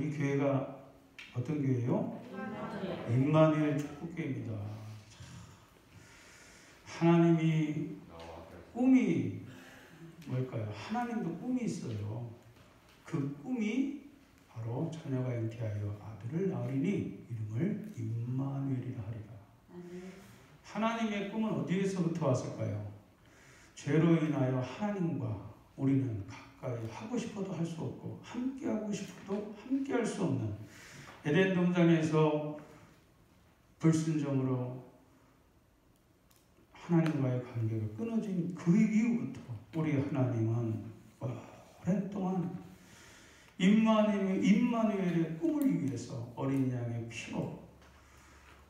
우리 교회가 어떤 교회예요? 임마누엘 축복교회입니다. 하나님이 꿈이 뭘까요? 하나님도 꿈이 있어요. 그 꿈이 바로 처녀가 잉태하여 아들을 낳으리니 이름을 임마누엘이라 하리라. 하나님의 꿈은 어디에서부터 왔을까요? 죄로 인하여 하나님과 우리는 가까이 하고 싶어도 할 수 없고 함께 하고 싶어도 함께 할 수 없는 에덴 동산에서 불순종으로 하나님과의 관계가 끊어진 그 이후부터 우리 하나님은 오랜 동안 임마누엘의 꿈을 위해서 어린 양의 피로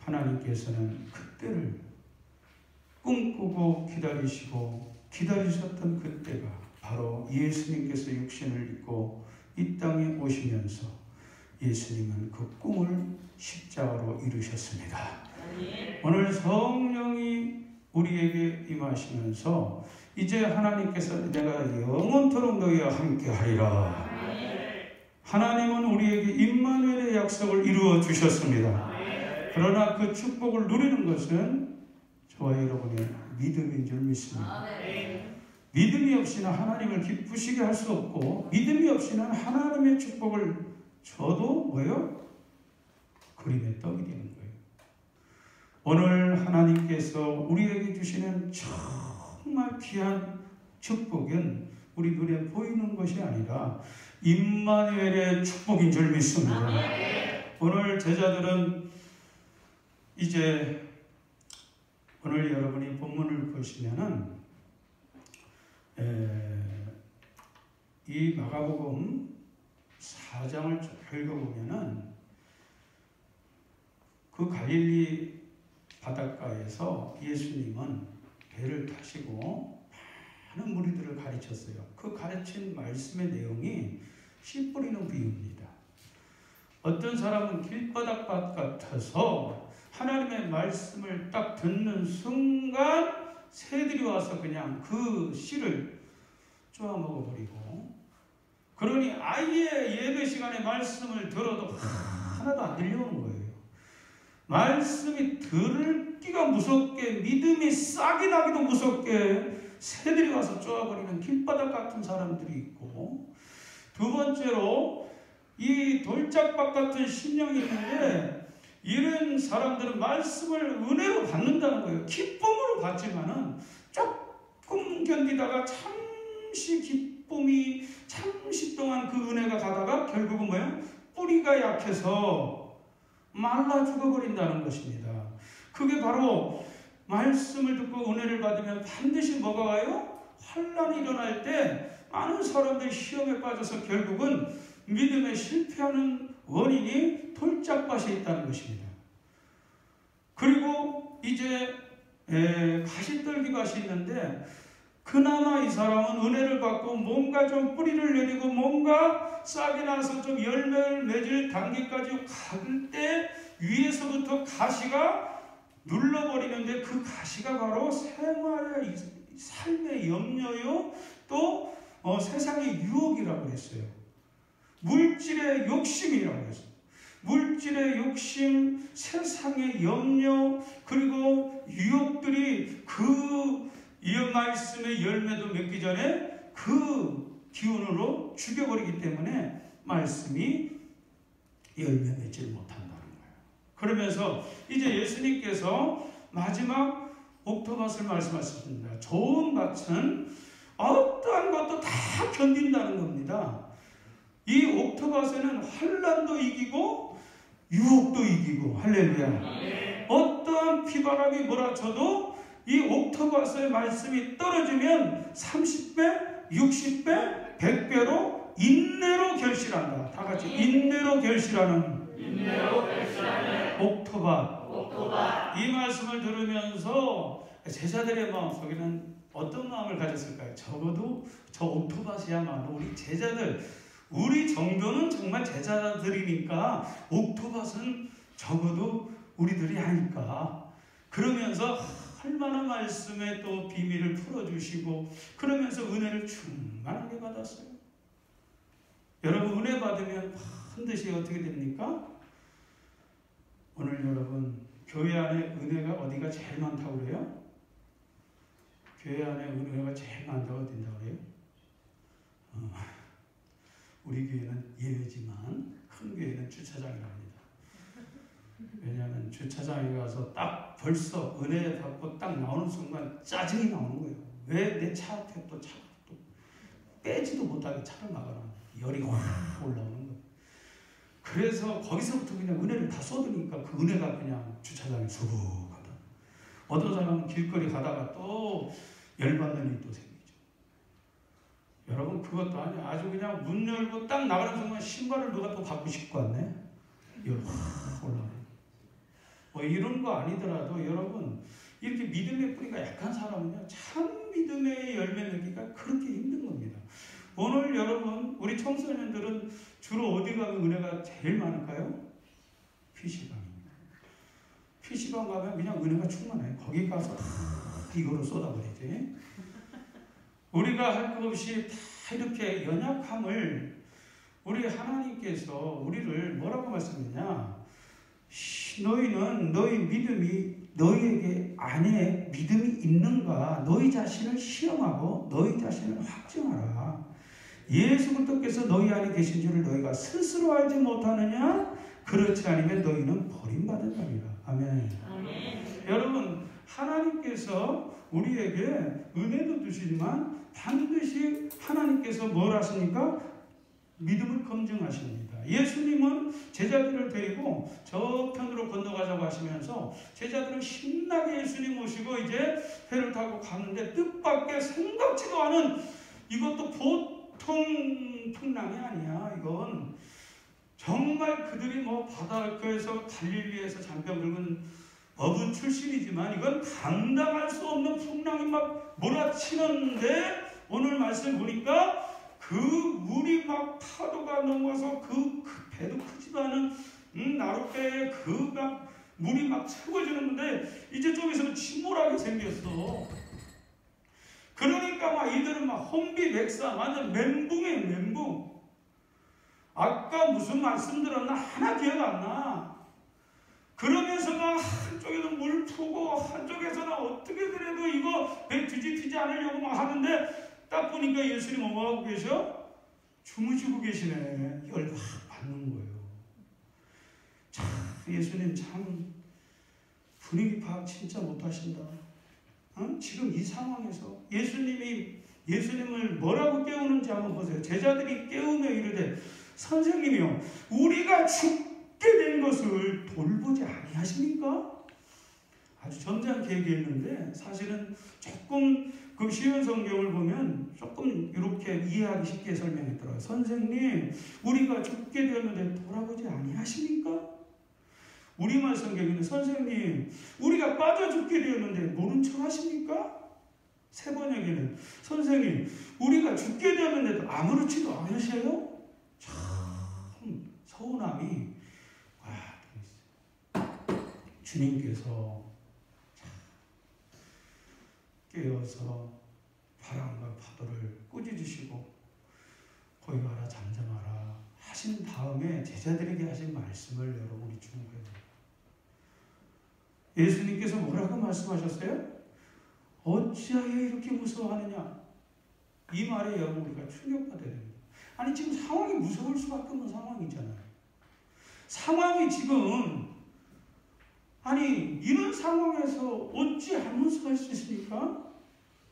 하나님께서는 그때를 꿈꾸고 기다리셨던 그때가 바로 예수님께서 육신을 입고 이 땅에 오시면서 예수님은 그 꿈을 십자가로 이루셨습니다. 오늘 성령이 우리에게 임하시면서 이제 하나님께서 내가 영원토록 너희와 함께하리라. 하나님은 우리에게 임마누엘의 약속을 이루어 주셨습니다. 그러나 그 축복을 누리는 것은 저와 여러분의 믿음인 줄 믿습니다. 믿음이 없이는 하나님을 기쁘시게 할 수 없고 믿음이 없이는 하나님의 축복을 저도 뭐요? 그림의 떡이 되는 거예요. 오늘 하나님께서 우리에게 주시는 정말 귀한 축복은 우리 눈에 보이는 것이 아니라 임마누엘의 축복인 줄 믿습니다. 오늘 제자들은 이제 오늘 여러분이 본문을 보시면은 이 마가복음 4장을 쭉 읽어보면은 그 갈릴리 바닷가에서 예수님은 배를 타시고 많은 무리들을 가르쳤어요. 그 가르친 말씀의 내용이 씨 뿌리는 비유입니다. 어떤 사람은 길바닥밭 같아서 하나님의 말씀을 딱 듣는 순간 새들이 와서 그냥 그 씨를 쪼아 먹어버리고, 그러니 아예 예배 시간에 말씀을 들어도 하나도 안 들려오는 거예요. 말씀이 들을기가 무섭게, 믿음이 싹이 나기도 무섭게 새들이 와서 쪼아버리는 길바닥 같은 사람들이 있고, 두 번째로 이 돌짝밭 같은 심령이 있는데 이런 사람들은 말씀을 은혜로 받는다는 거예요. 기쁨으로 받지만은 조금 견디다가 잠시 동안 그 은혜가 가다가 결국은 뭐예요? 뿌리가 약해서 말라 죽어버린다는 것입니다. 그게 바로 말씀을 듣고 은혜를 받으면 반드시 뭐가 와요? 환난이 일어날 때 많은 사람들이 시험에 빠져서 결국은 믿음에 실패하는 원인이 돌짝밭에 있다는 것입니다. 그리고 이제 가시떨기밭이 있는데 그나마 이 사람은 은혜를 받고 뭔가 좀 뿌리를 내리고 뭔가 싹이 나서 좀 열매를 맺을 단계까지 갈 때 위에서부터 가시가 눌러버리는데 그 가시가 바로 생활의 삶의 염려요, 또 세상의 유혹이라고 했어요. 물질의 욕심이라고 했어요. 물질의 욕심, 세상의 염려, 그리고 유혹들이 그 이 말씀의 열매도 맺기 전에 그 기운으로 죽여버리기 때문에 말씀이 열매 맺지 못한다는 거예요. 그러면서 이제 예수님께서 마지막 옥토밭을 말씀하셨습니다. 좋은 밭은 어떠한 것도 다 견딘다는 겁니다. 이 옥토밭에는 환난도 이기고 유혹도 이기고, 할렐루야. 어떠한 비바람이 몰아쳐도 이 옥토밭의 말씀이 떨어지면 30배, 60배, 100배로 인내로 결실한다. 다 같이 인내로 결실하는 옥토밭. 이 말씀을 들으면서 제자들의 마음속에는 어떤 마음을 가졌을까요? 적어도 저 옥토밭이야말로 우리 제자들, 우리 정도는 정말 제자들이니까 옥토밭은 적어도 우리들이 아닐까. 그러면서 얼마나 말씀의 또 비밀을 풀어주시고, 그러면서 은혜를 충만하게 받았어요. 여러분, 은혜 받으면 반드시 어떻게 됩니까? 오늘 여러분 교회 안에 은혜가 어디가 제일 많다고 그래요? 교회 안에 은혜가 제일 많다고 된다고 그래요? 우리 교회는 예외지만 큰 교회는 주차장이라고 합니다. 왜냐하면 주차장에 가서 딱 벌써 은혜 받고 딱 나오는 순간 짜증이 나오는 거예요. 왜 내 차 앞에 또 차가 또 빼지도 못하게 차를 막아놔. 열이 확 올라오는 거예요. 그래서 거기서부터 그냥 은혜를 다 쏟으니까 그 은혜가 그냥 주차장에 수북하다. 어떤 사람은 길거리 가다가 또 열받는 일이 또 생기죠. 여러분 그것도 아니야. 아주 그냥 문 열고 딱 나가는 순간 신발을 누가 또 받고 싶고 왔네. 열 확 올라오네. 뭐 이런 거 아니더라도 여러분 이렇게 믿음의 뿌리가 약한 사람은요 참 믿음의 열매 맺기가 그렇게 힘든 겁니다. 오늘 여러분 우리 청소년들은 주로 어디 가면 은혜가 제일 많을까요? PC방입니다. PC방 가면 그냥 은혜가 충만해요. 거기 가서 다 이거로 쏟아버리지. 우리가 할 것 없이 다 이렇게 연약함을 우리 하나님께서 우리를 뭐라고 말씀했냐? 너희는 너희 믿음이 너희에게 안에 믿음이 있는가 너희 자신을 시험하고 너희 자신을 확증하라. 예수 그리스도께서 너희 안에 계신 줄을 너희가 스스로 알지 못하느냐? 그렇지 않으면 너희는 버림받은 자니라. 아멘. 아멘. 여러분 하나님께서 우리에게 은혜도 주시지만 반드시 하나님께서 뭘 하십니까? 믿음을 검증하십니다. 예수님은 제자들을 데리고 저편으로 건너가자고 하시면서 제자들은 신나게 예수님 모시고 이제 배를 타고 갔는데 뜻밖의 생각지도 않은 이것도 보통 풍랑이 아니야. 이건 정말 그들이 뭐 바다에서 갈릴리에서 잔병 긁은 어부 출신이지만 이건 감당할 수 없는 풍랑이 막 몰아치는데 오늘 말씀 보니까 그 물이 막 파도가 넘어서 그 배도 크지도 않은 나룻배에 그 막 물이 막 채워지는데 이제 좀 있으면 침몰하게 생겼어. 그러니까 막 이들은 막 혼비백산 완전 멘붕이에요. 멘붕. 아까 무슨 말씀 들었나 하나 기억 안 나. 그러면서 막 한쪽에는 물 푸고 한쪽에서는 어떻게든 해도 이거 배 뒤집히지 않으려고 막 하는데 딱 보니까 예수님 뭐하고 계셔? 주무시고 계시네. 열 확 받는 거예요. 참 예수님 참 분위기 파악 진짜 못하신다. 지금 이 상황에서 예수님을 뭐라고 깨우는지 한번 보세요. 제자들이 깨우며 이르되 선생님이요 우리가 죽게 된 것을 돌보지 아니하십니까? 아주 점잖게 얘기했는데 사실은 조금 그 쉬운 성경을 보면 조금 이렇게 이해하기 쉽게 설명했더라고요. 선생님 우리가 죽게 되었는데 돌아보지 아니하십니까? 우리말 성경에는 선생님 우리가 빠져 죽게 되었는데 모른 척 하십니까? 세 번역에는 선생님 우리가 죽게 되었는데도 아무렇지도 않으셔요? 참 서운함이 주님께서 깨어서 바람과 파도를 꾸짖으시고 거기 가라 잠잠하라 하신 다음에 제자들에게 하신 말씀을 여러분이 주목해야 돼요. 예수님께서 뭐라고 말씀하셨어요? 어찌하여 이렇게 무서워하느냐? 이 말에 여러분 우리가 충격받아야 됩니다. 아니 지금 상황이 무서울 수밖에 없는 상황이잖아요. 상황이 지금 아니 이런 상황에서 어찌 아무 수 할 수 있습니까?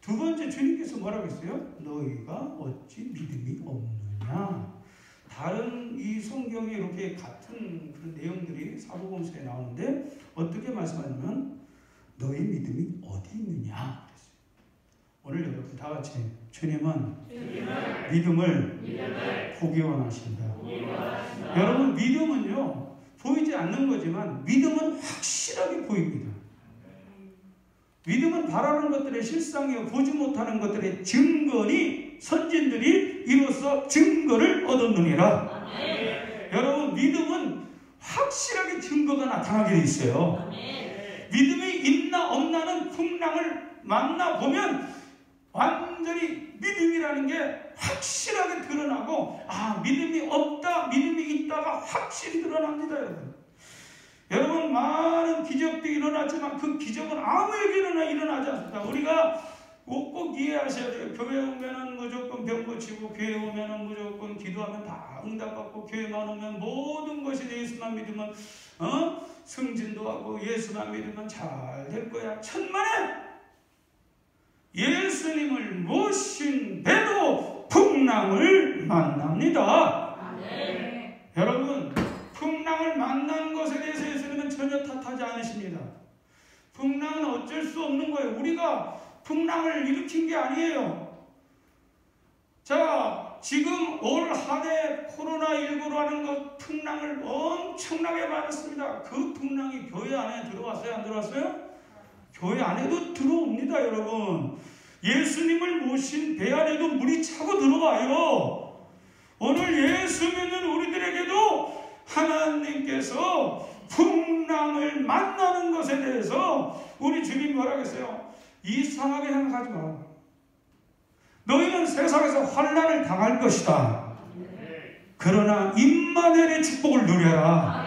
두 번째 주님께서 뭐라고 했어요? 너희가 어찌 믿음이 없느냐? 다른 이 성경에 이렇게 같은 그런 내용들이 사도공서에 나오는데 어떻게 말씀하냐면 너희 믿음이 어디 있느냐? 그랬어요. 오늘 여러분 다 같이 주님은 믿음을 보기 원하신다. 여러분 믿음은요 보이지 않는 거지만 믿음은 확실하게 보입니다. 믿음은 바라는 것들의 실상이요 보지 못하는 것들의 증거니 선진들이 이로써 증거를 얻었느니라. 여러분 믿음은 확실하게 증거가 나타나게 돼 있어요. 믿음이 있나 없나는 풍랑을 만나보면 완전히 믿음이라는 게 확실하게 드러나고, 믿음이 없다, 믿음이 있다가 확실히 드러납니다. 여러분 많은 기적도 일어나지만 그 기적은 아무에게나 일어나지 않습니다. 우리가 꼭 이해하셔야 돼요. 교회 오면은 무조건 병 고치고, 교회 오면은 무조건 기도하면 다 응답받고, 교회만 오면 모든 것이 예수만 믿으면 승진도 하고, 예수만 믿으면 잘 될 거야. 천만에 예수님을 모신 배도 풍랑을 만납니다. 네. 여러분, 풍랑을 만난 것에 대해서 예수님은 전혀 탓하지 않으십니다. 풍랑은 어쩔 수 없는 거예요. 우리가 풍랑을 일으킨 게 아니에요. 자, 지금 올 한 해 코로나19로 하는 것 풍랑을 엄청나게 받았습니다. 그 풍랑이 교회 안에 들어왔어요? 안 들어왔어요? 교회 안에도 들어옵니다, 여러분. 예수님을 모신 배 안에도 물이 차고 들어와요. 오늘 예수 믿는 우리들에게도 하나님께서 풍랑을 만나는 것에 대해서 우리 주님 뭐라고 했어요? 이상하게 생각하지 마. 너희는 세상에서 환난을 당할 것이다. 그러나 임마누엘의 축복을 누려라.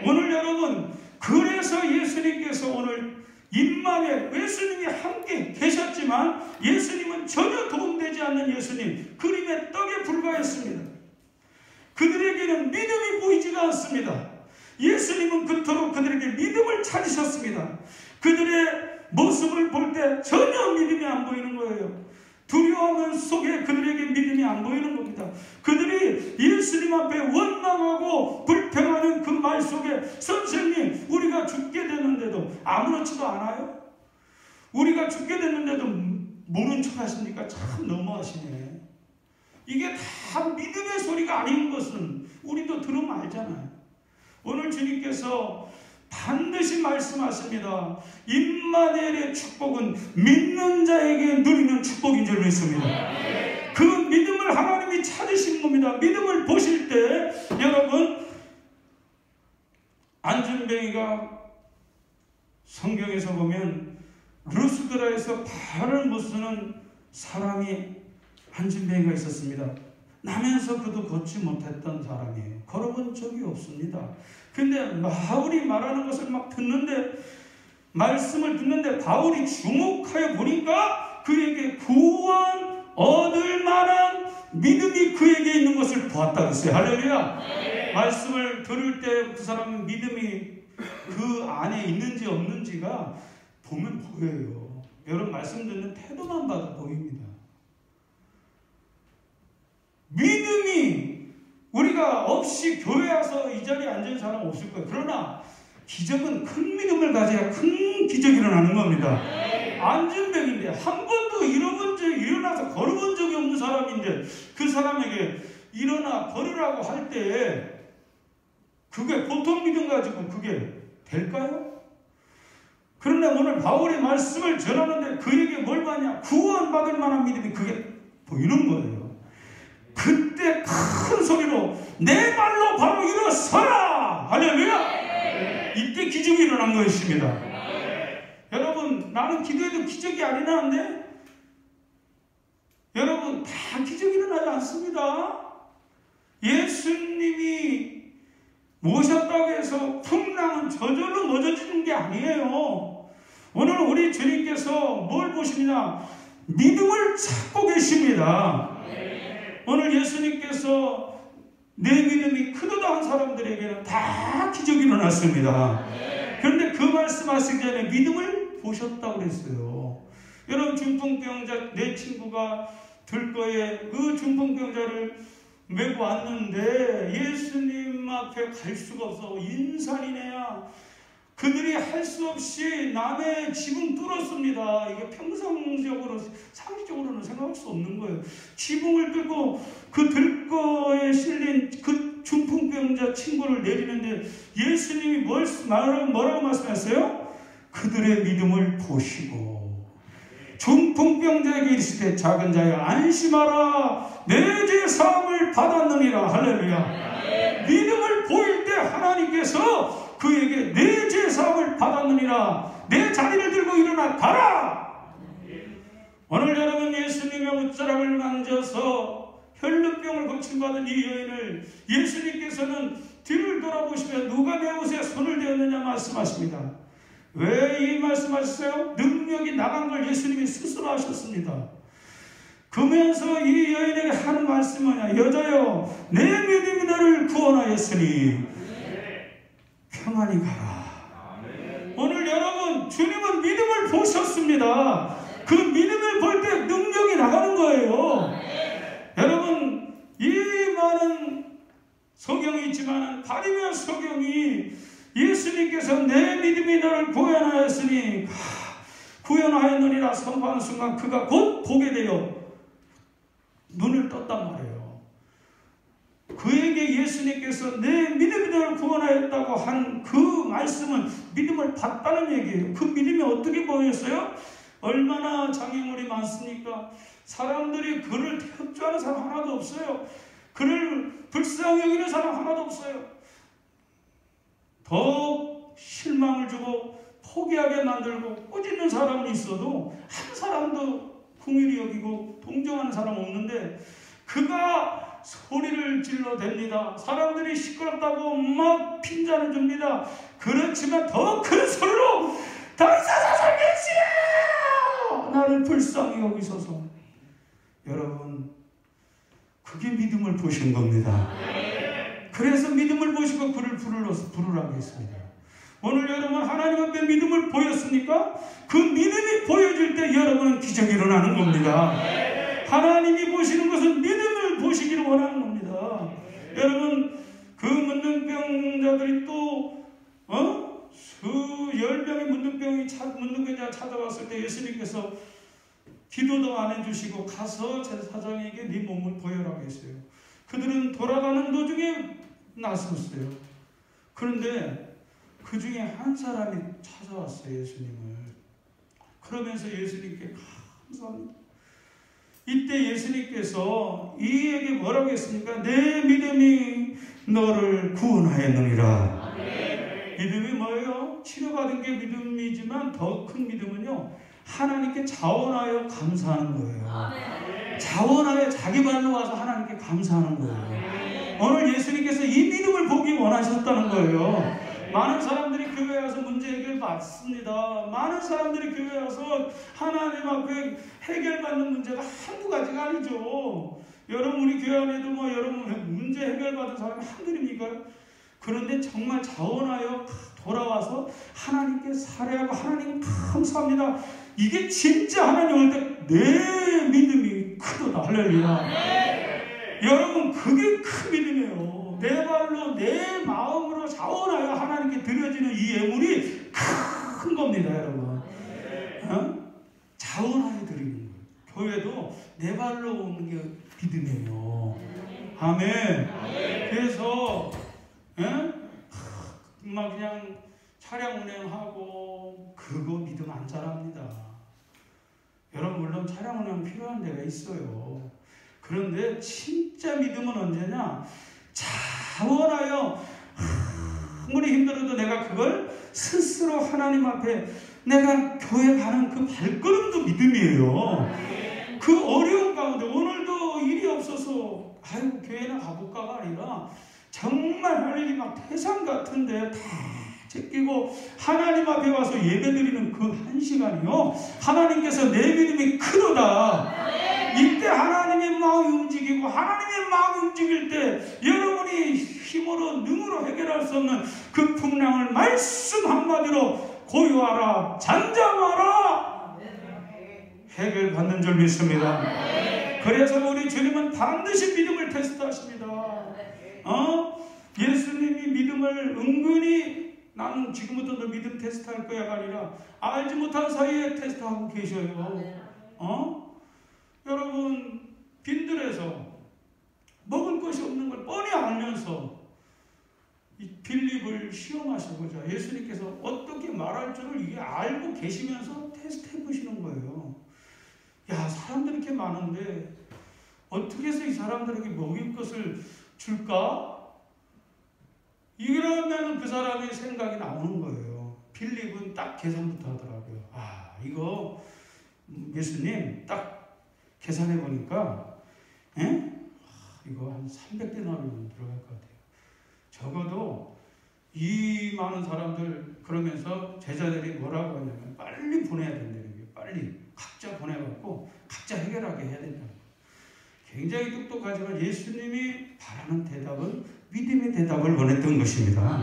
오늘 여러분, 그래서 예수님께서 오늘 임마누엘, 예수님이 함께 계셨지만 예수님은 전혀 도움되지 않는 예수님, 그림의 떡에 불과했습니다. 그들에게는 믿음이 보이지가 않습니다. 예수님은 그토록 그들에게 믿음을 찾으셨습니다. 그들의 모습을 볼 때 전혀 믿음이 안 보이는 거예요. 두려움 속에 그들에게 믿음이 안 보이는 겁니다. 그들이 예수님 앞에 원망하고 불평하는 그 말 속에, 선생님, 우리가 죽게 됐는데도 아무렇지도 않아요? 우리가 죽게 됐는데도 모른 척 하십니까? 참 너무하시네. 이게 다 믿음의 소리가 아닌 것은 우리도 들으면 알잖아요. 오늘 주님께서 반드시 말씀하십니다. 임마누엘의 축복은 믿는 자에게 누리는 축복인 줄 믿습니다. 그 믿음을 하나님이 찾으신 겁니다. 믿음을 보실 때 여러분, 안진뱅이가 성경에서 보면 루스드라에서 발을 못 쓰는 사람이 안진뱅이가 있었습니다. 나면서 그도 걷지 못했던 사람이에요. 걸어본 적이 없습니다. 근데 바울이 말하는 것을 막 듣는데, 말씀을 듣는데 바울이 주목하여 보니까 그에게 구원 얻을 만한 믿음이 그에게 있는 것을 보았다 그랬어요. 할렐루야. 네. 말씀을 들을 때 그 사람 믿음이 그 안에 있는지 없는지가 보면 보여요. 여러분, 말씀 듣는 태도만 봐도 보입니다. 믿음이, 우리가 없이 교회 와서 이 자리에 앉은 사람 없을 거예요. 그러나 기적은 큰 믿음을 가져야 큰 기적이 일어나는 겁니다. 안진뱅인데 한 번도 일어나서 걸어본 적이 없는 사람인데 그 사람에게 일어나 걸으라고 할 때 그게 보통 믿음 가지고 그게 될까요? 그런데 오늘 바울의 말씀을 전하는데 그에게 뭘 받냐? 구원받을 만한 믿음이 그게 보이는 거예요. 그때 큰 소리로 내 발로 바로 일어서라! 할렐루야! 이때 기적이 일어난 것입니다. 여러분, 나는 기도해도 기적이 안 일어나는데 여러분, 다 기적이 일어나지 않습니다. 예수님이 모셨다고 해서 풍랑은 저절로 멎어지는 게 아니에요. 오늘 우리 주님께서 뭘 보시느냐? 믿음을 찾고 계십니다. 오늘 예수님께서 내 믿음이 크도다 한 사람들에게는 다 기적이 일어났습니다. 그런데 그 말씀하시기 전에 믿음을 보셨다고 그랬어요. 여러분, 중풍병자, 내 친구가 들거에 그 중풍병자를 메고 왔는데 예수님 앞에 갈 수가 없어. 인산이네야. 그들이 할 수 없이 남의 지붕 뚫었습니다. 이게 평상적으로, 상식적으로는 생각할 수 없는 거예요. 지붕을 뚫고 그 들거에 실린 그 중풍병자 친구를 내리는데 예수님이 뭐라고 말씀하셨어요? 그들의 믿음을 보시고 중풍병자에게 이르시되 작은 자여 안심하라 내 죄 사함을 받았느니라. 할렐루야. 믿음을 보일 때 하나님께서 그에게 내 죄 사함을 받았느니라. 내 자리를 들고 일어나 가라. 오늘 여러분 예수님의 옷자락을 만져서 혈루병을 고침받은 이 여인을 예수님께서는 뒤를 돌아보시며 누가 내 옷에 손을 대었느냐 말씀하십니다. 왜 이 말씀하셨어요? 능력이 나간 걸 예수님이 스스로 하셨습니다. 그러면서 이 여인에게 하는 말씀이 뭐냐? 여자여, 내 믿음이 너를 구원하였으니 평안히 가라. 오늘 여러분, 주님은 믿음을 보셨습니다. 그 믿음을 볼 때 능력이 나가는 거예요. 여러분, 이 많은 성경이 있지만 가리면 성경이 예수님께서 내 믿음이 너를 구원하였으니 구원하였느니라 선포하는 순간 그가 곧 보게 되어 눈을 떴단 말이에요. 그에게 예수님께서 내 믿음이 너를 구원하였다고 한 그 말씀은 믿음을 봤다는 얘기예요. 그 믿음이 어떻게 보였어요? 얼마나 장애물이 많습니까? 사람들이 그를 협조하는 사람 하나도 없어요. 그를 불쌍히 여기는 사람 하나도 없어요. 더 실망을 주고 포기하게 만들고 꾸짖는 사람은 있어도 한 사람도 긍휼히 여기고 동정하는 사람 없는데 그가 소리를 질러댑니다. 사람들이 시끄럽다고 막 핀잔을 줍니다. 그렇지만 더 큰 소리로 당사자들 계시오! 나를 불쌍히 여기소서. 여러분, 그게 믿음을 보신 겁니다. 그래서 믿음을 보시고 그를 부르라고 했습니다. 오늘 여러분 하나님 앞에 믿음을 보였습니까? 그 믿음이 보여질 때 여러분은 기적이 일어나는 겁니다. 하나님이 보시는 것은 믿음을 보시기를 원하는 겁니다. 여러분, 그 문둥병자들이 또 수 10명의 문둥병자 찾아왔을 때 예수님께서 기도도 안 해주시고 가서 제사장에게 네 몸을 보여라고 했어요. 그들은 돌아가는 도중에 나섰어요. 그런데 그 중에 한 사람이 찾아왔어요, 예수님을. 그러면서 예수님께 감사합니다. 이때 예수님께서 이에게 뭐라고 했습니까? 내 믿음이 너를 구원하였느니라. 믿음이 뭐예요? 치료받은 게 믿음이지만 더 큰 믿음은요, 하나님께 자원하여 감사하는 거예요. 자원하여 자기 발로 와서 하나님께 감사하는 거예요. 오늘 예수님께서 이 믿음을 보기 원하셨다는 거예요. 많은 사람들이 교회에 와서 문제 해결 받습니다. 많은 사람들이 교회에 와서 하나님 앞에 해결받는 문제가 한두 가지가 아니죠. 여러분, 우리 교회 안에도 여러분 문제 해결받은 사람이 한둘입니까? 그런데 정말 자원하여 돌아와서 하나님께 살해하고 하나님 감사합니다. 이게 진짜 하나님 올 때 내 믿음이 크도다. 할렐루야. 여러분, 그게 큰 믿음이에요. 내 발로 내 마음으로 자원하여 하나님께 드려지는 이 예물이 큰 겁니다, 여러분. 자원하여 드리는 거예요. 교회도 내 발로 오는 게 믿음이에요. 아멘. 그래서 막 그냥 차량 운행하고 그거 믿음 안 자랍니다. 여러분, 물론 차량 운행 필요한 데가 있어요. 그런데 진짜 믿음은 언제냐? 자원하여 아무리 힘들어도 내가 그걸 스스로 하나님 앞에 내가 교회 가는 그 발걸음도 믿음이에요. 그 어려운 가운데 오늘도 일이 없어서 아이고 교회나 가볼까가 아니라 정말 할 일이 막 태산 같은데 다 제끼고 하나님 앞에 와서 예배드리는 그 한 시간이요, 하나님께서 내 믿음이 크도다. 이때 하나님의 마음이 움직이고 하나님의 마음이 움직일 때 여러분이 힘으로 능으로 해결할 수 없는 그 풍랑을 말씀 한마디로 고요하라, 잔잠하라, 해결받는 줄 믿습니다. 그래서 우리 주님은 반드시 믿음을 테스트하십니다. 예수님이 믿음을 은근히 나는 지금부터 너 믿음 테스트할 거야가 아니라 알지 못한 사이에 테스트하고 계셔요. 여러분, 빈들에서 먹을 것이 없는 걸 뻔히 알면서 이 빌립을 시험하셔보자. 예수님께서 어떻게 말할 줄을 이게 알고 계시면서 테스트해 보시는 거예요. 야, 사람들이 이렇게 많은데 어떻게 해서 이 사람들에게 먹을 것을 줄까? 이러면 그 사람의 생각이 나오는 거예요. 빌립은 딱 계산부터 하더라고요. 이거 예수님 딱 계산해 보니까 이거 한 300데나리온 들어갈 것 같아요. 적어도 이 많은 사람들 그러면서 제자들이 뭐라고 하냐면 빨리 보내야 된다는 거예요. 빨리 각자 보내갖고 각자 해결하게 해야 된다는 거예요. 굉장히 똑똑하지만 예수님이 바라는 대답은 믿음의 대답을 원했던 것입니다.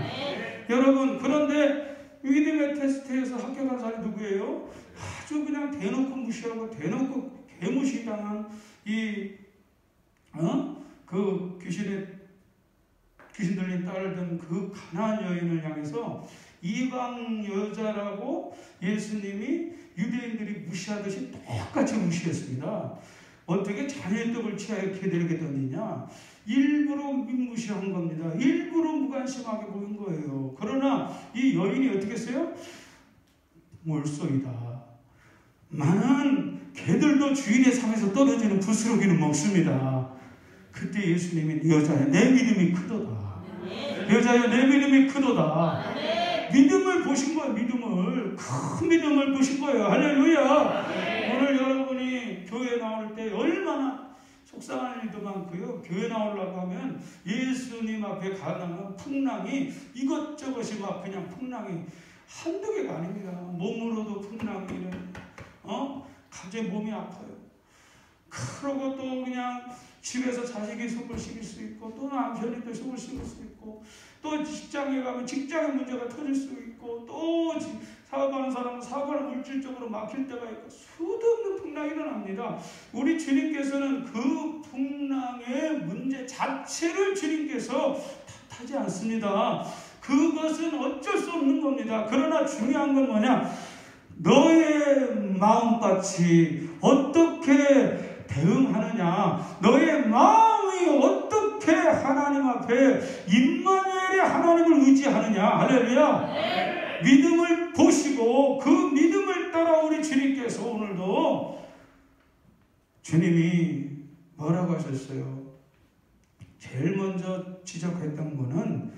여러분, 그런데 믿음의 테스트에서 합격한 사람이 누구예요? 아주 그냥 대놓고 무시하고 대놓고 개무시당한 그 귀신 들린 딸을 든 그 가나안 여인을 향해서 이방 여자라고 예수님이 유대인들이 무시하듯이 똑같이 무시했습니다. 어떻게 자녀의 떡을 취하게 되게 던지냐? 일부러 무시한 겁니다. 일부러 무관심하게 보인 거예요. 그러나 이 여인이 어떻게 했어요? 몰소이다. 많은 개들도 주인의 상에서 떨어지는 부스러기는 먹습니다. 그때 예수님이 여자야 내 믿음이 크도다. 여자야 내 믿음이 크도다. 믿음을 보신 거예요. 믿음을. 큰 믿음을 보신 거예요. 할렐루야. 오늘 여러분이 교회 나올 때 얼마나 속상한 일도 많고요. 교회 나오려고 하면 예수님 앞에 가면 풍랑이 이것저것이 막 그냥 풍랑이 한두 개가 아닙니다. 몸으로도 풍랑이는 갑자기 몸이 아파요. 그러고 또 그냥 집에서 자식이 속을 시킬 수 있고 또 남편이 또 속을 시킬 수 있고 또 직장에 가면 직장의 문제가 터질 수 있고 또 사업하는 사람은 사업을 물질적으로 막힐 때가 있고 수도 없는 풍랑이 일어납니다. 우리 주님께서는 그 풍랑의 문제 자체를 주님께서 탓하지 않습니다. 그것은 어쩔 수 없는 겁니다. 그러나 중요한 건 뭐냐? 너의 마음같이 어떻게 대응하느냐? 너의 마음이 어떻게 하나님 앞에 임마누엘의 하나님을 의지하느냐? 할렐루야. 네. 믿음을 보시고 그 믿음을 따라 우리 주님께서 오늘도 주님이 뭐라고 하셨어요? 제일 먼저 지적했던 거는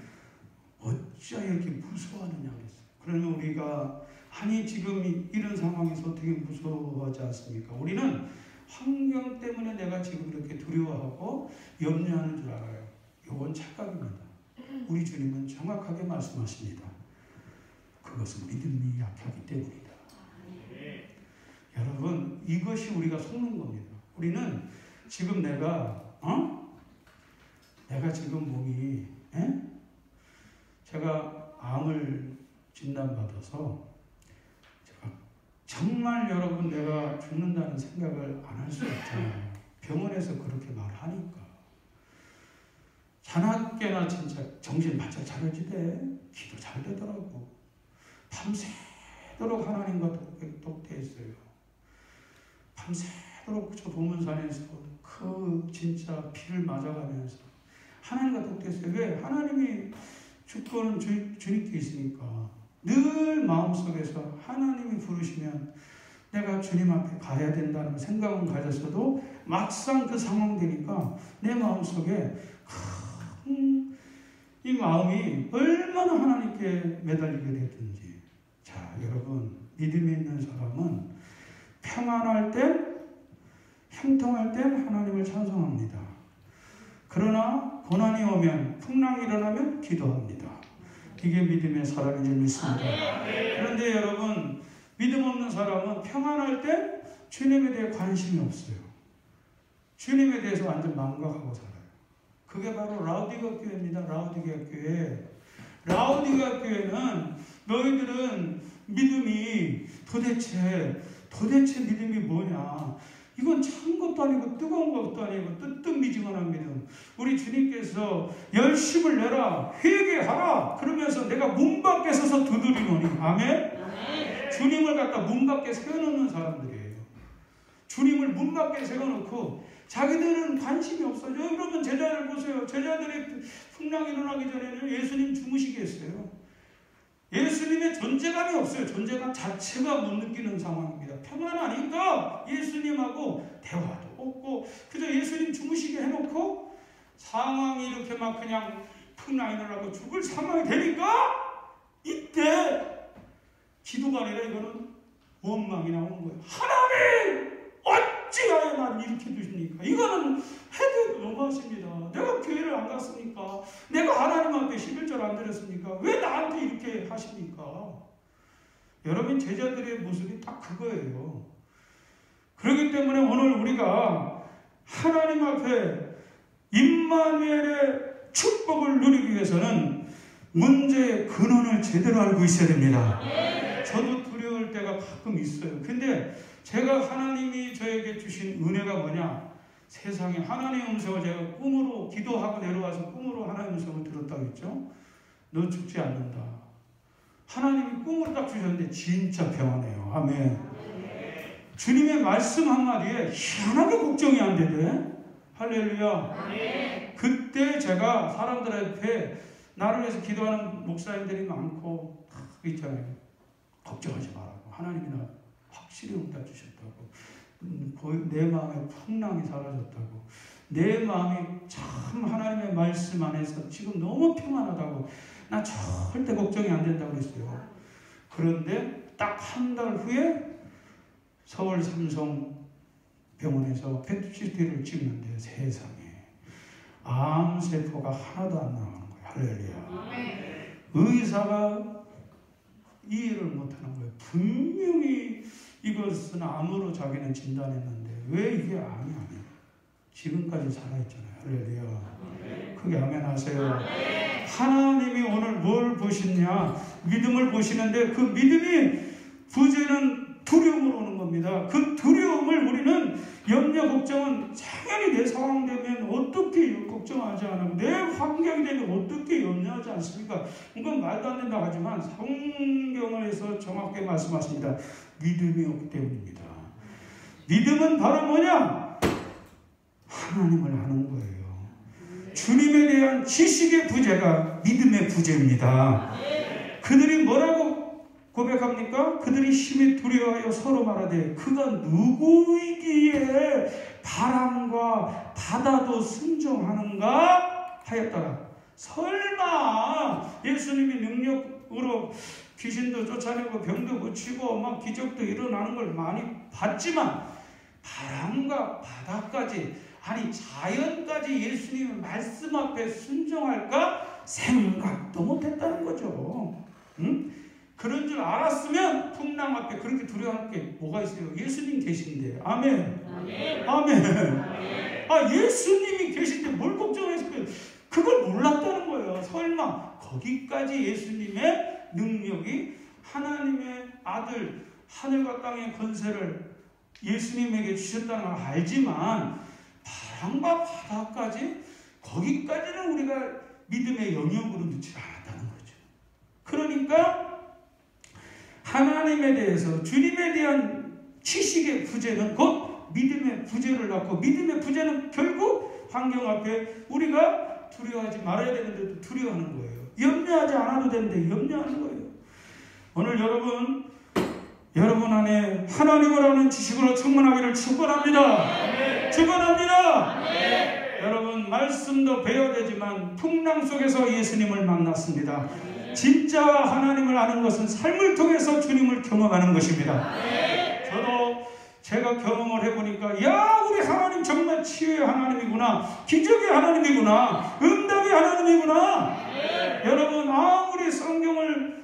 어찌 이렇게 무서워하느냐 그랬어요. 그러면 우리가 아니 지금 이런 상황에서 어떻게 무서워하지 않습니까? 우리는 환경 때문에 내가 지금 이렇게 두려워하고 염려하는 줄 알아요. 이건 착각입니다. 우리 주님은 정확하게 말씀하십니다. 그것은 믿음이 약하기 때문이다. 여러분, 이것이 우리가 속는 겁니다. 우리는 지금 내가 지금 몸이 제가 암을 진단받아서 정말 여러분 내가 죽는다는 생각을 안 할 수 없잖아요. 병원에서 그렇게 말하니까. 자나깨나 진짜 정신 바짝 차려지대. 기도 잘 되더라고. 밤새도록 하나님과 독대했어요. 밤새도록 저 보문산에서 그 진짜 피를 맞아가면서 하나님과 독대했어요. 왜? 하나님이 주권은 주님께 있으니까. 늘 마음속에서 하나님이 부르시면 내가 주님 앞에 가야 된다는 생각은 가졌어도 막상 그 상황 되니까 내 마음속에 이 마음이 얼마나 하나님께 매달리게 됐든지. 자, 여러분, 믿음이 있는 사람은 평안할 때, 형통할 때 하나님을 찬송합니다. 그러나 고난이 오면, 풍랑이 일어나면 기도합니다. 이게 믿음의 사람인 줄 믿습니다. 그런데 여러분, 믿음 없는 사람은 평안할 때 주님에 대해 관심이 없어요. 주님에 대해서 완전 망각하고 살아요. 그게 바로 라우디가 교회입니다. 라우디가 교회. 라우디가 교회는 너희들은 믿음이 도대체 믿음이 뭐냐? 이건 찬 것도 아니고 뜨거운 것도 아니고 뜨뜻미지근한 믿음. 우리 주님께서 열심을 내라, 회개하라 그러면서 내가 문 밖에 서서 두드리노니. 아멘? 주님을 갖다 문 밖에 세워놓는 사람들이에요. 주님을 문 밖에 세워놓고 자기들은 관심이 없어요. 그러면 제자들 보세요. 제자들이 풍랑이 일어나기 전에는 예수님 주무시게 했어요. 예수님의 존재감이 없어요. 존재감 자체가 못 느끼는 상황입니다. 평안하니까 예수님하고 대화도 없고 그저 예수님 주무시게 해놓고 상황이 이렇게 막 그냥 풍랑이 일어나고 죽을 상황이 되니까 이때 기도가 아니라 이거는 원망이 나오는 거예요. 하나님! 어찌하여 날 이렇게 두십니까? 이거는 해도 너무하십니다. 내가 교회를 안 갔습니까? 내가 하나님한테 11절 안 드렸습니까? 왜 나한테 이렇게 하십니까? 여러분 제자들의 모습이 딱 그거예요. 그렇기 때문에 오늘 우리가 하나님 앞에 임마누엘의 축복을 누리기 위해서는 문제의 근원을 제대로 알고 있어야 됩니다. 저도 두려울 때가 가끔 있어요. 근데 제가 하나님이 저에게 주신 은혜가 뭐냐? 세상에 하나님의 음성을 제가 꿈으로 기도하고 내려와서 꿈으로 하나님의 음성을 들었다고 했죠. 너 죽지 않는다. 하나님이 꿈으로 딱 주셨는데 진짜 평안해요. 아멘. 주님의 말씀 한마디에 희한하게 걱정이 안 되네. 할렐루야. 그때 제가 사람들 앞에 나를 위해서 기도하는 목사님들이 많고 있잖아요. 걱정하지 말라고. 하나님이 나 확실히 응답 주셨다고. 내 마음에 풍랑이 사라졌다고. 내 마음이 참 하나님의 말씀 안에서 지금 너무 평안하다고. 나 절대 걱정이 안 된다고 그랬어요. 그런데 딱 한 달 후에 서울 삼성병원에서 PET-CT를 찍는데 세상에 암세포가 하나도 안 나오는 거예요. 할렐루야. 의사가 이해를 못하는 거예요. 분명히 이것은 암으로 자기는 진단했는데 왜 이게 암이 아니에요? 지금까지 살아있잖아요. 할렐루야. 크게 아멘 하세요. 하나님이 오늘 뭘 보시냐? 믿음을 보시는데 그 믿음이 부재는 두려움으로 오는 겁니다. 그 두려움을 우리는 염려, 걱정은 당연히 내 상황 되면 어떻게 걱정하지 않고 내 환경이 되면 어떻게 염려하지 않습니까? 이건 말도 안 된다고 하지만 성경에서 정확하게 말씀하십니다. 믿음이 없기 때문입니다. 믿음은 바로 뭐냐? 하나님을 아는 거예요. 주님에 대한 지식의 부재가 믿음의 부재입니다. 그들이 뭐라고 고백합니까? 그들이 심히 두려워하여 서로 말하되 그가 누구이기에 바람과 바다도 순종하는가 하였더라. 설마 예수님이 능력으로 귀신도 쫓아내고 병도 고치고 막 기적도 일어나는 걸 많이 봤지만 바람과 바다까지 아니 자연까지 예수님의 말씀 앞에 순종할까 생각도 못했다는 거죠. 응? 그런 줄 알았으면 풍랑 앞에 그렇게 두려워할 게 뭐가 있어요? 예수님 계신데. 아멘. 아멘. 아멘. 아, 예수님이 계신데 뭘 걱정했을까요? 그걸 몰랐다는 거예요. 설마 거기까지 예수님의 능력이 하나님의 아들 하늘과 땅의 권세를 예수님에게 주셨다는 걸 알지만 바람과 바다까지 거기까지는 우리가 믿음의 영역으로 넣지 않았다는 거죠. 그러니까 하나님에 대해서 주님에 대한 지식의 부재는 곧 믿음의 부재를 낳고 믿음의 부재는 결국 환경 앞에 우리가 두려워하지 말아야 되는데도 두려워하는 거예요. 염려하지 않아도 되는데 염려하는 거예요. 오늘 여러분 안에 하나님을 아는 지식으로 충만하기를 축원합니다. 축원합니다. 여러분 말씀도 배워야 되지만 풍랑 속에서 예수님을 만났습니다. 진짜 하나님을 아는 것은 삶을 통해서 주님을 경험하는 것입니다. 저도 제가 경험을 해보니까 야 우리 하나님 정말 치유의 하나님이구나. 기적의 하나님이구나. 응답의 하나님이구나. 여러분 아무리 성경을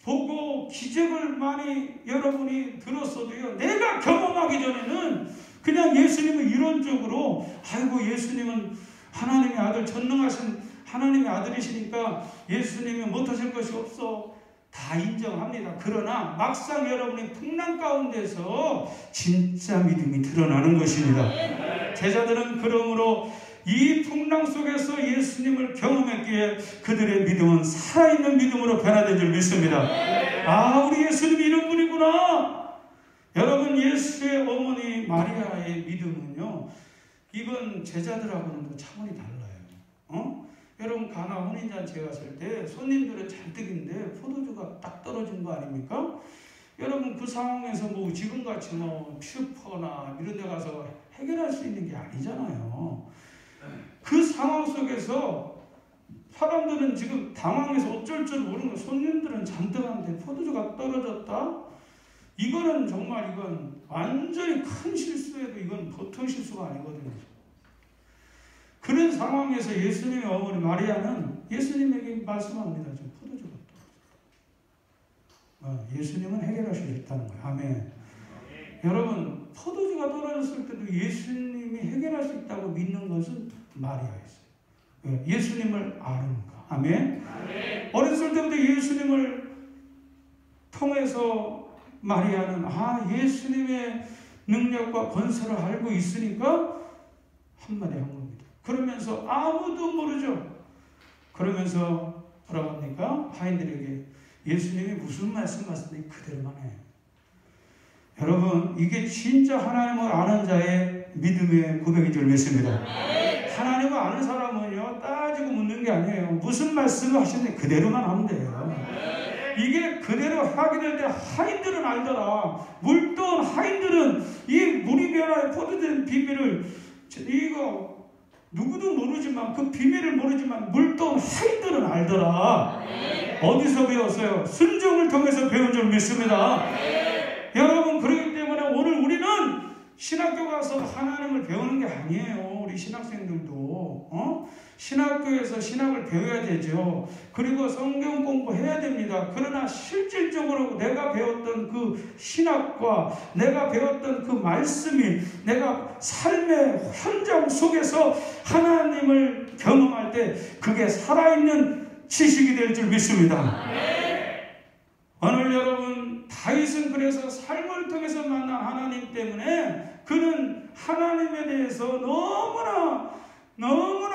보고 기적을 많이 여러분이 들었어도요. 내가 경험하기 전에는 그냥 예수님은 이론적으로 아이고 예수님은 하나님의 아들 전능하신 하나님의 아들이시니까 예수님이 못하실 것이 없어. 다 인정합니다. 그러나 막상 여러분이 풍랑 가운데서 진짜 믿음이 드러나는 것입니다. 제자들은 그러므로 이 풍랑 속에서 예수님을 경험했기에 그들의 믿음은 살아있는 믿음으로 변화된 줄 믿습니다. 아 우리 예수님이 이런 분이구나. 여러분 예수의 어머니 마리아의 믿음은요 이건 제자들하고는 또 차원이 달라요. 여러분 가나 혼인잔치에 갔을 때 손님들은 잔뜩인데 포도주가 딱 떨어진 거 아닙니까? 여러분 그 상황에서 뭐 지금같이 뭐 슈퍼나 이런 데 가서 해결할 수 있는 게 아니잖아요. 그 상황 속에서 사람들은 지금 당황해서 어쩔 줄 모르는 거예요. 손님들은 잔뜩한데 포도주가 떨어졌다? 이거는 정말 이건 완전히 큰 실수에도 이건 보통 실수가 아니거든요. 그런 상황에서 예수님의 어머니 마리아는 예수님에게 말씀합니다. 좀 포도주가 떨어졌다. 예수님은 해결하시겠다는 거예요. 아멘. 여러분, 포도주가 떨어졌을 때도 예수님이 해결할 수 있다고 믿는 것은 마리아였어요. 예수님을 아는가. 아멘. 어렸을 때부터 예수님을 통해서 마리아는 예수님의 능력과 권세를 알고 있으니까 한마디 한 겁니다. 그러면서 아무도 모르죠. 그러면서 뭐라고 합니까? 하인들에게 예수님이 무슨 말씀하시는지 그대로만 해. 여러분, 이게 진짜 하나님을 아는 자의 믿음의 고백인 줄 믿습니다. 하나님을 아는 사람은요, 따지고 묻는 게 아니에요. 무슨 말씀을 하시는지 그대로만 하면 돼요. 이게 그대로 하게 될 때 하인들은 알더라. 물떠온 하인들은 이 물이 변화의 포도된 비밀을 이거 누구도 모르지만 그 비밀을 모르지만 물떠온 하인들은 알더라. 어디서 배웠어요? 순종을 통해서 배운 줄 믿습니다. 여러분, 그렇기 때문에 오늘 우리는 신학교 가서 하나님을 배우는 게 아니에요. 우리 신학생들도 신학교에서 신학을 배워야 되죠. 그리고 성경 공부해야 됩니다. 그러나 실질적으로 내가 배웠던 그 신학과 내가 배웠던 그 말씀이 내가 삶의 현장 속에서 하나님을 경험할 때 그게 살아있는 지식이 될 줄 믿습니다. 오늘 여러분, 다윗은 그래서 삶을 통해서 만난 하나님 때문에 그는 하나님에 대해서 너무나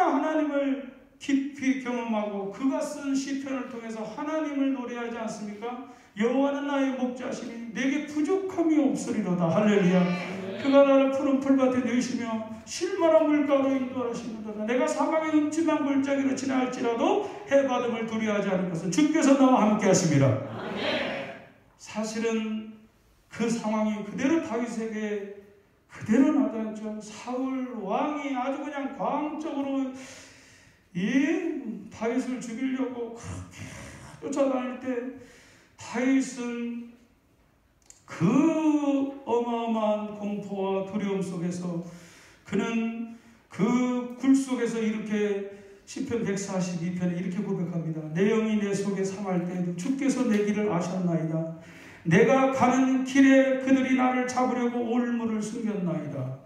하나님을 깊이 경험하고 그가 쓴 시편을 통해서 하나님을 노래하지 않습니까? 여호와는 나의 목자시니 내게 부족함이 없으리로다. 할렐루야. 그가 나를 푸른 풀밭에 누이시며 실만한 물가로 인도하시는도다. 내가 사막의 음침한 골짜기로 지나갈지라도 해받음을 두려워하지 않을 것은 주께서 나와 함께 하십니다. 사실은 그 상황이 그대로 다윗에게 그대로 나타났죠. 사울 왕이 아주 그냥 광적으로 이 다윗을 죽이려고 그렇게 쫓아다닐 때 다윗은 그 어마어마한 공포와 두려움 속에서 그는 그 굴 속에서 이렇게 시편 142편에 이렇게 고백합니다. 내 영이 내 속에 상할 때에도 주께서 내 길을 아셨나이다. 내가 가는 길에 그들이 나를 잡으려고 올무를 숨겼나이다.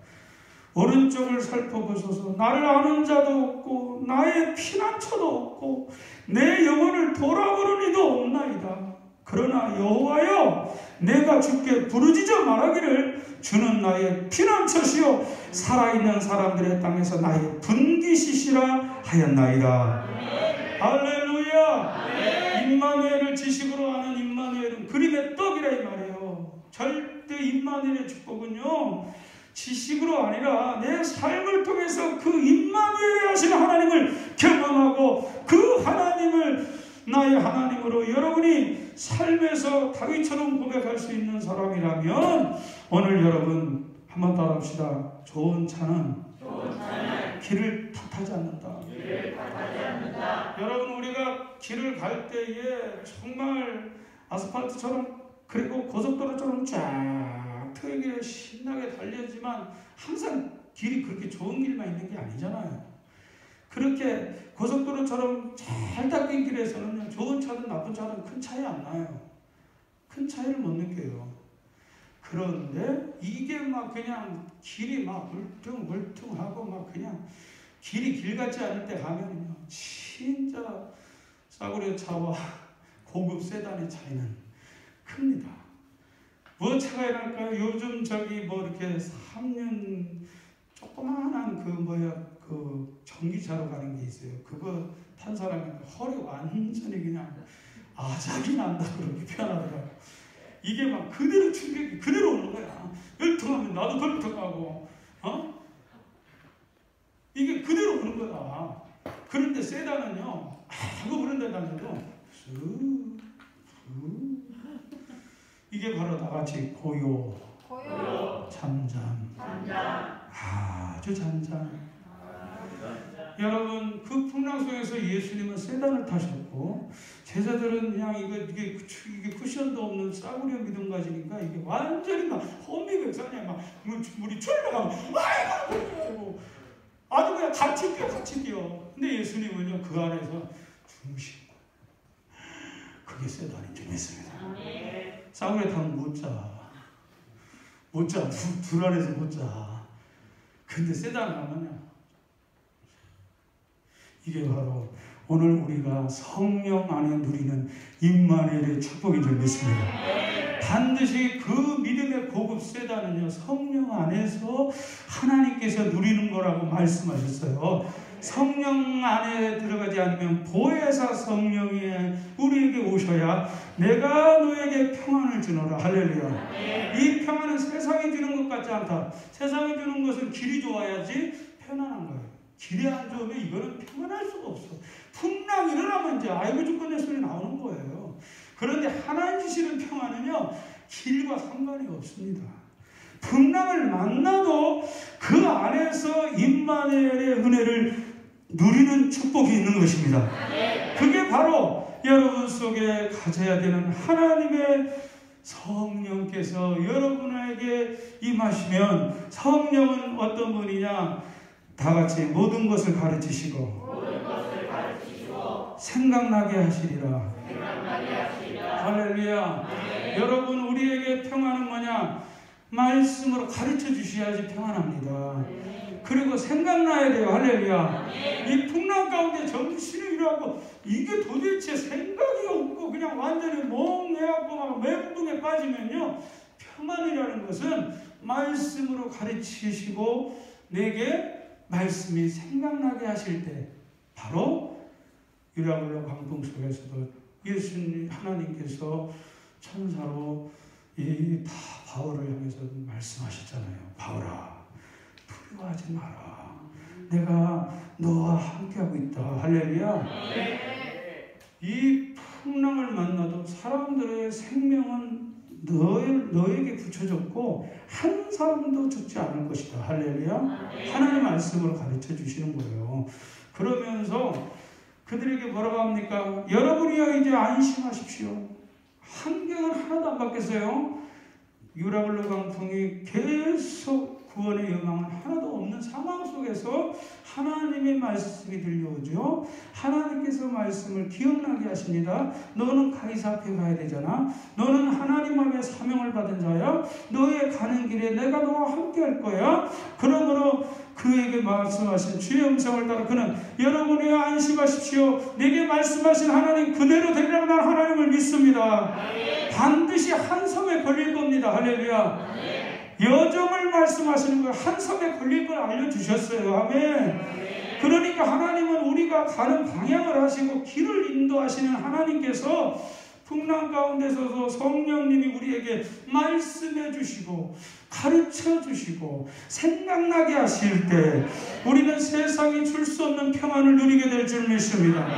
오른쪽을 살펴보소서. 나를 아는 자도 없고 나의 피난처도 없고 내 영혼을 돌아보는 이도 없나이다. 그러나 여호와여, 내가 주께 부르짖어 말하기를 주는 나의 피난처시요 살아있는 사람들의 땅에서 나의 분기시시라 하였나이다. 할렐루야. 임마누엘을 지식으로 아는 임마누엘은 그림의 떡이라 이 말이에요. 절대 임마누엘의 축복은요, 지식으로 아니라 내 삶을 통해서 그 임마누엘이 하시는 하나님을 경험하고 그 하나님을 나의 하나님으로 여러분이 삶에서 다윗처럼 고백할 수 있는 사람이라면 오늘 여러분 한번 따라합시다. 좋은 차는 길을 탓하지 않는다. 여러분, 우리가 길을 갈 때에 정말 아스팔트처럼 그리고 고속도로처럼 쫙 트랙에 신나게 달리지만 항상 길이 그렇게 좋은 길만 있는 게 아니잖아요. 그렇게 고속도로처럼 잘 닦인 길에서는 좋은 차든 나쁜 차든 큰 차이 안 나요. 큰 차이를 못 느껴요. 그런데 이게 막 그냥 길이 막 물퉁물퉁하고 막 그냥 길이 길 같지 않을 때 가면요, 진짜 싸구려 차와 고급 세단의 차이는 큽니다. 뭐 차가 이랄까요? 요즘 이렇게 3년 조그마한 그 전기차로 가는 게 있어요. 그거 탄 사람이 허리 완전히 그냥 아작이 난다 그렇게 표현하더라고요. 이게 막 그대로 충격이 그대로 오는 거야. 열통하면 나도 덜통하고 이게 그대로 오는 거다. 그런데 세단은요, 아무 그런 데 다녀도 이게 바로 다같이 고요, 잠잠, 아주 잠잠. 여러분, 그 풍랑 속에서 예수님은 세단을 타셨고 제자들은 그냥 이게 쿠션도 없는 싸구려 믿음 가지니까 이게 완전히 막 혼미백산이야. 막 물이 출려가면 아이고 아주 그냥 같이 뛰어. 근데 예수님은요 그 안에서 중심. 그게 세단인 줄 믿습니다. 싸구려 타면 못 자. 둘 안에서 못 자. 근데 세단을 하면요. 이게 바로 오늘 우리가 성령 안에 누리는 임마누엘의 축복인 줄 믿습니다. 반드시 그 믿음의 고급 세단은요 성령 안에서 하나님께서 누리는 거라고 말씀하셨어요. 성령 안에 들어가지 않으면 보혜사 성령이 우리에게 오셔야 내가 너에게 평안을 주노라. 할렐루야. 이 평안은 세상이 주는 것 같지 않다. 세상이 주는 것은 길이 좋아야지 편안한 거예요. 길이 안 좋으면 이거는 평안할 수가 없어. 풍랑 일어나면 이제 아이고 죽겠네 소리 나오는 거예요. 그런데 하나님 주시는 평안은요 길과 상관이 없습니다. 풍랑을 만나도 그 안에서 임마누엘의 은혜를 누리는 축복이 있는 것입니다. 그게 바로 여러분 속에 가져야 되는 하나님의 성령께서 여러분에게 임하시면, 성령은 어떤 분이냐? 다 같이 모든 것을 가르치시고 생각나게 하시리라. 할렐루야. 여러분, 우리에게 평안은 뭐냐? 말씀으로 가르쳐 주셔야지 평안합니다. 그리고 생각나야 돼요. 할렐루야. 이 풍랑 가운데 정신을 잃어갖고 이게 도대체 생각이 없고 그냥 완전히 멍해갖고 막 멘붕에 빠지면요, 평안이라는 것은 말씀으로 가르치시고 내게 말씀이 생각나게 하실 때, 바로 유라굴로 광풍 속에서도 예수님 하나님께서 천사로 다 바울을 향해서 말씀하셨잖아요. 바울아, 두려워하지 마라. 내가 너와 함께하고 있다. 할렐루야. 이 풍랑을 만나도 사람들의 생명은 너에게 붙여졌고 한 사람도 죽지 않을 것이다. 할렐루야. 하나님의 말씀으로 가르쳐 주시는 거예요. 그러면서 그들에게 뭐라고 합니까? 여러분이여 이제 안심하십시오. 환경은 하나도 안 바뀌었어요. 유라굴로 강풍이 계속 구원의 영광은 하나도 없는 상황 속에서 하나님의 말씀이 들려오죠. 하나님께서 말씀을 기억나게 하십니다. 너는 가이사 앞에 가야 되잖아. 너는 하나님 앞에 사명을 받은 자야. 너의 가는 길에 내가 너와 함께 할 거야. 그러므로 그에게 말씀하신 주의 음성을 따라 그는 여러분이 안심하십시오. 내게 말씀하신 하나님 그대로 되리라고 난 하나님을 믿습니다. 반드시 한 섬에 걸릴 겁니다. 할렐루야. 여정을 말씀하시는 거예요. 한 섬에 걸릴 걸 알려주셨어요. 아멘. 그러니까 하나님은 우리가 가는 방향을 하시고 길을 인도하시는 하나님께서 풍랑 가운데서도 성령님이 우리에게 말씀해 주시고 가르쳐 주시고 생각나게 하실 때 우리는 세상이 줄 수 없는 평안을 누리게 될 줄 믿습니다.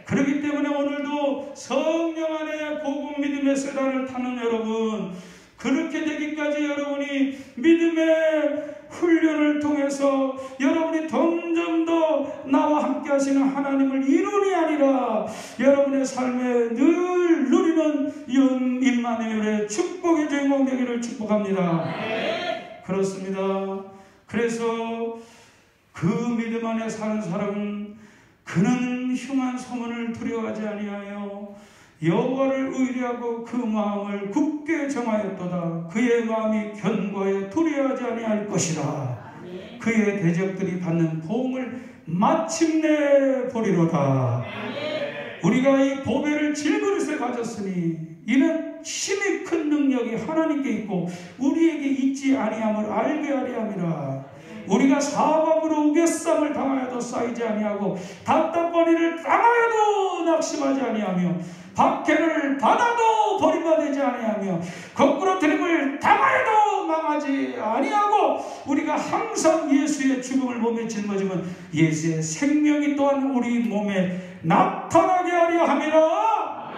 그렇기 때문에 오늘도 성령 안에 고급 믿음의 세단을 타는 여러분, 그렇게 되기까지 여러분이 믿음의 훈련을 통해서 여러분이 점점 더 나와 함께 하시는 하나님을 이론이 아니라 여러분의 삶에 늘 누리는 임마누엘의 축복의 주인공 되기를 축복합니다. 그렇습니다. 그래서 그 믿음 안에 사는 사람은 그는 흉한 소문을 두려워하지 아니하여 여호와를 의뢰하고 그 마음을 굳게 정하였도다. 그의 마음이 견고하여 두려워하지 아니할 것이다. 그의 대적들이 받는 보응을 마침내 보리로다. 우리가 이 보배를 질그릇에 가졌으니 이는 힘이 큰 능력이 하나님께 있고 우리에게 있지 아니함을 알게 하려 함이라. 우리가 사방으로 우겨쌈을 당하여도 쌓이지 아니하고 답답한 일을 당하여도 낙심하지 아니하며 박해를 받아도 버림받지 아니하며 거꾸로 들임을 당하여도 망하지 아니하고 우리가 항상 예수의 죽음을 몸에 짊어지면 예수의 생명이 또한 우리 몸에 나타나게 하려 함이라.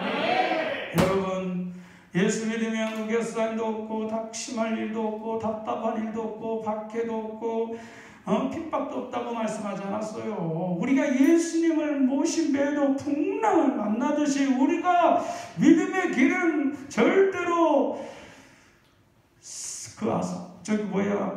여러분, 예수 믿으면 우겨쌈도 없고 낙심할 일도 없고 답답한 일도 없고 박해도 없고 핍박도 없다고 말씀하지 않았어요. 우리가 예수님을 모신 배도 풍랑을 만나듯이 우리가 믿음의 길은 절대로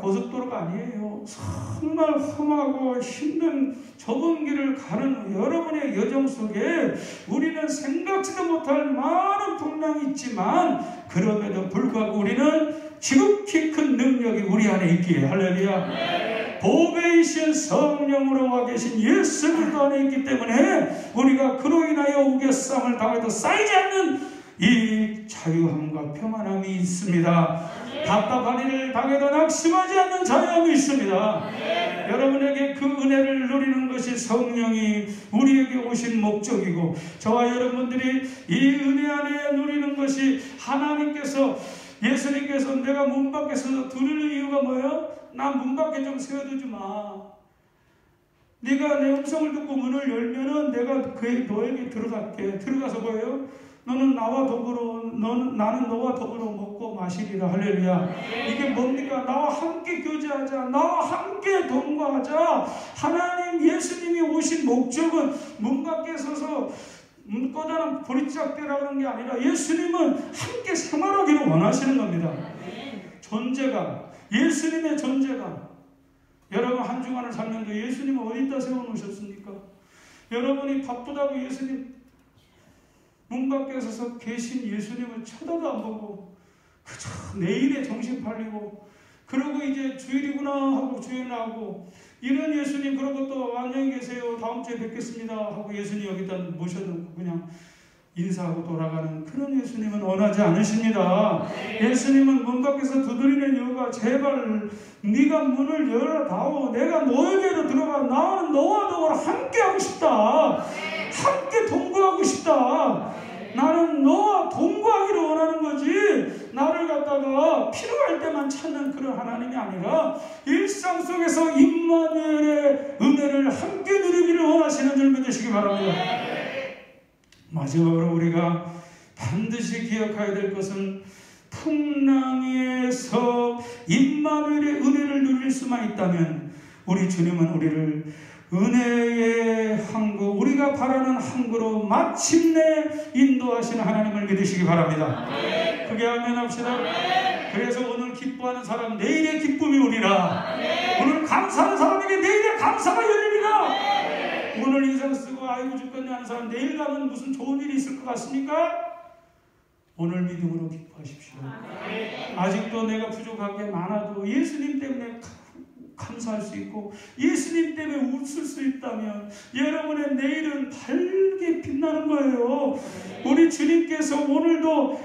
고속도로가 아니에요. 정말 험하고 힘든 좁은 길을 가는 여러분의 여정 속에 우리는 생각지도 못할 많은 풍랑이 있지만 그럼에도 불구하고 우리는 지극히 큰 능력이 우리 안에 있기에 할렐루야. 보배이신 성령으로 와 계신 예수 그리스도 안에 있기 때문에 우리가 그로 인하여 우겨싸움을 당해도 쌓이지 않는 이 자유함과 평안함이 있습니다. 답답한 일을 당해도 낙심하지 않는 자유함이 있습니다. 여러분에게 그 은혜를 누리는 것이 성령이 우리에게 오신 목적이고 저와 여러분들이 이 은혜 안에 누리는 것이 하나님께서 예수님께서 내가 문 밖에서 들으는 이유가 뭐예요? 나 문 밖에 좀 세워두지 마. 네가 내 음성을 듣고 문을 열면은 내가 너에게 들어갈게. 들어가서 뭐예요? 너는 나와 더불어 나는 너와 더불어 먹고 마시리라. 할렐루야. 이게 뭡니까? 나와 함께 교제하자. 나와 함께 동거하자. 하나님 예수님이 오신 목적은 문 밖에 서서 꺼다는 보리짝대라 그런 게 아니라 예수님은 함께 생활하기를 원하시는 겁니다. 존재감, 예수님의 존재감. 여러분 한 주간을 살면서 예수님은 어디다 세워놓으셨습니까? 여러분이 바쁘다고 예수님 문 밖에 서서 계신 예수님을 쳐다도 안 보고 그저 내일에 정신 팔리고 그러고 이제 주일이구나 하고 주일 나오고 이런 예수님 그러고 또 안녕히 계세요 다음 주에 뵙겠습니다 하고 예수님 여기다 모셔놓고 그냥 인사하고 돌아가는 그런 예수님은 원하지 않으십니다. 예수님은 문 밖에서 두드리는 이유가 제발 네가 문을 열어다오. 내가 너에게로 들어가. 나는 너와 더불어 함께하고 싶다. 함께 동거하고 싶다. 나는 너와 동거하기를 원하는 거지 나를 갖다가 필요할 때만 찾는 그런 하나님이 아니라 일상 속에서 임마누엘의 은혜를 함께 누리기를 원하시는 줄 믿으시기 바랍니다. 마지막으로 우리가 반드시 기억해야 될 것은 풍랑에서 임마누엘의 은혜를 누릴 수만 있다면 우리 주님은 우리를 은혜의 항구, 우리가 바라는 항구로 마침내 인도하시는 하나님을 믿으시기 바랍니다. 그게 아멘 합시다. 그래서 오늘 기뻐하는 사람 내일의 기쁨이 오리라. 오늘 감사하는 사람에게 내일의 감사가 열리리라. 오늘 인상 쓰고 아이고 죽겠네 하는 사람 내일 가면 무슨 좋은 일이 있을 것 같습니까? 오늘 믿음으로 기뻐하십시오. 아직도 내가 부족한 게 많아도 예수님 때문에 감사할 수 있고 예수님 때문에 웃을 수 있다면 여러분의 내일은 밝게 빛나는 거예요. 우리 주님께서 오늘도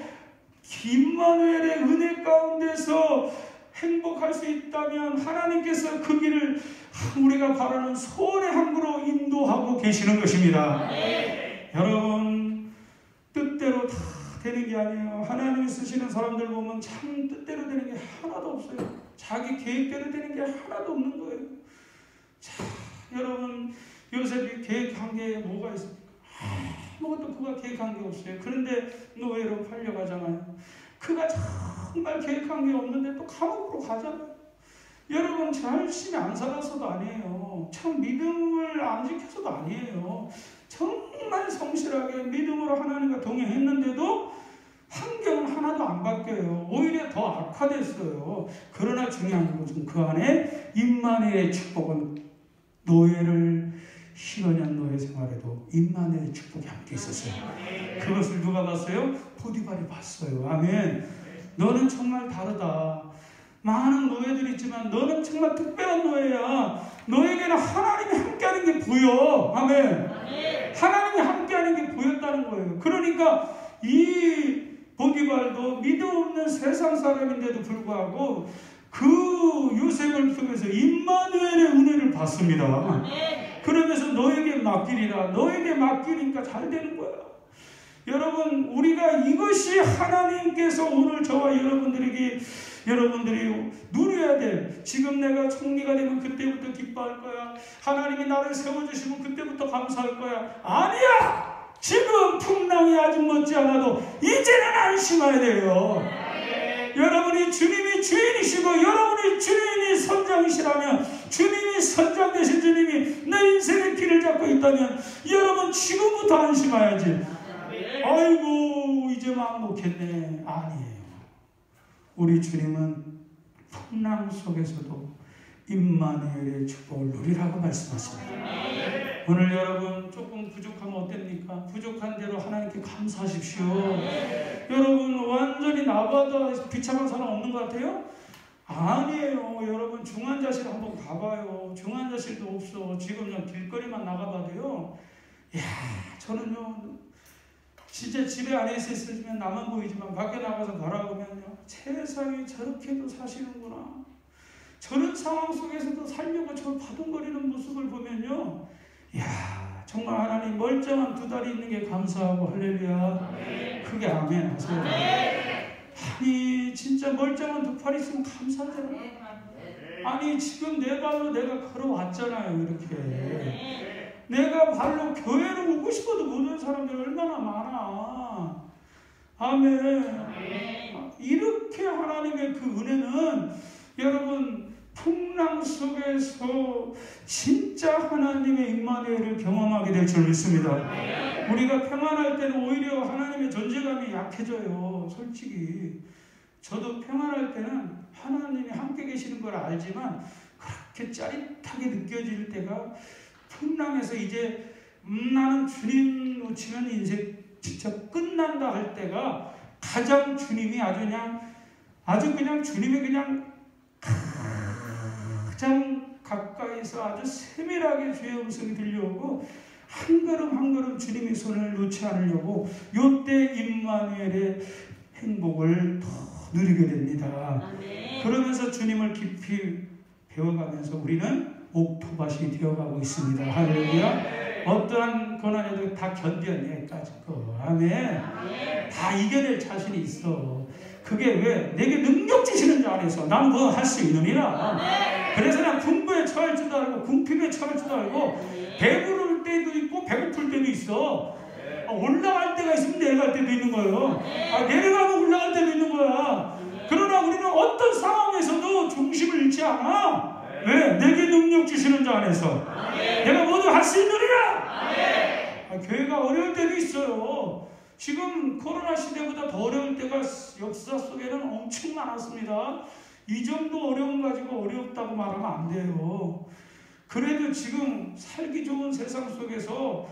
임마누엘의 은혜 가운데서 행복할 수 있다면 하나님께서 그 길을 우리가 바라는 소원의 항구로 인도하고 계시는 것입니다. 여러분 뜻대로 다 되는 게 아니에요. 하나님이 쓰시는 사람들 보면 참 뜻대로 되는 게 하나도 없어요. 자기 계획대로 되는 게 하나도 없는 거예요. 자, 여러분 요셉이 계획한 게 뭐가 있습니까? 아무것도 그가 계획한 게 없어요. 그런데 노예로 팔려가잖아요. 그가 정말 계획한 게 없는데 또 감옥으로 가잖아요. 여러분 열심히 안 살아서도 아니에요. 참 믿음을 안 지켜서도 아니에요. 정말 성실하게 믿음으로 하나님과 동행했는데도 환경은 하나도 안 바뀌어요. 오히려 더 악화됐어요. 그러나 중요한 것은 그 안에 임마누엘의 축복은 노예를 10년 노예 생활에도 임마누엘의 축복이 함께 있었어요. 그것을 누가 봤어요? 보디발이 봤어요. 아멘. 너는 정말 다르다. 많은 노예들이 있지만 너는 정말 특별한 노예야. 너에게는 하나님이 함께하는 게 보여. 아멘. 하나님이 함께하는 게 보였다는 거예요. 그러니까 이 보디발도 믿음 없는 세상 사람인데도 불구하고 그 요셉을 통해서 임마누엘의 은혜를 받습니다. 그러면서 너에게 맡기리라. 너에게 맡기니까 잘 되는 거야. 여러분 우리가 이것이 하나님께서 오늘 저와 여러분들이 누려야 돼. 지금 내가 총리가 되면 그때부터 기뻐할 거야. 하나님이 나를 세워주시면 그때부터 감사할 거야. 아니야. 지금 풍랑이 아직 멋지 않아도 이제는 안심해야 돼요. 여러분이 주님이 주인이시고 여러분이 주인이 선장이시라면 주님이 선장 되신 주님이 내 인생의 길을 잡고 있다면 여러분 지금부터 안심해야지. 아이고 이제 마음 놓겠네. 아니에요. 우리 주님은 풍랑 속에서도 임마누엘의 축복을 누리라고 말씀하십니다. 오늘 여러분 조금 부족하면 어땠습니까? 부족한 대로 하나님께 감사하십시오. 여러분 완전히 나보다 비참한 사람 없는 것 같아요? 아니에요. 여러분 중환자실 한번 가봐요. 중환자실도 없어. 지금 그냥 길거리만 나가봐도요. 이야, 저는요 진짜 집에 안에 있으면 나만 보이지만 밖에 나가서 걸어보면요, 세상에 저렇게도 사시는구나. 저런 상황 속에서도 살려고 저 바둥거리는 모습을 보면요, 이야, 정말 하나님 멀쩡한 두 다리 있는 게 감사하고 할렐루야. 크게 아멘 하세요. 아니 진짜 멀쩡한 두 팔 있으면 감사하잖아요. 아니 지금 내 발로 내가 걸어왔잖아요. 이렇게 내가 발로 교회로 오고 싶어도 못 오는 사람들이 얼마나 많아. 아멘. 이렇게 하나님의 그 은혜는 여러분 풍랑 속에서 진짜 하나님의 임마누엘을 경험하게 될 줄 믿습니다. 우리가 평안할 때는 오히려 하나님의 존재감이 약해져요. 솔직히 저도 평안할 때는 하나님이 함께 계시는 걸 알지만 그렇게 짜릿하게 느껴질 때가 풍랑에서 이제 나는 주님 놓치면 인생 진짜 끝난다 할 때가 가장 주님이 아주 그냥 주님이 그냥 가장 가까이서 아주 세밀하게 주의 음성이 들려오고 한 걸음 한 걸음 주님의 손을 놓지 않으려고 요때 임마누엘의 행복을 더 누리게 됩니다. 그러면서 주님을 깊이 배워가면서 우리는 옥토밭이 되어가고 있습니다. 할렐루야. 어떠한 고난에도 다 견뎌내 까짓거. 아멘. 다 이겨낼 자신이 있어. 그게 왜? 내게 능력 주시는 자 안에서 난 뭐 할 수 있느니라. 그래서 난 군부에 처할 줄도 알고 궁핍에 처할 줄도 알고 배부를 때도 있고 배고플 때도 있어. 올라갈 때가 있으면 내려갈 때도 있는 거예요. 내려가면 올라갈 때도 있는 거야. 그러나 우리는 어떤 상황에서도 중심을 잃지 않아. 왜? 내게 능력 주시는 자 안에서 내가 모두 할 수 있느니라. 교회가 어려울 때도 있어요. 지금 코로나 시대보다 더 어려울 때가 역사 속에는 엄청 많았습니다. 이 정도 어려움 가지고 어렵다고 말하면 안 돼요. 그래도 지금 살기 좋은 세상 속에서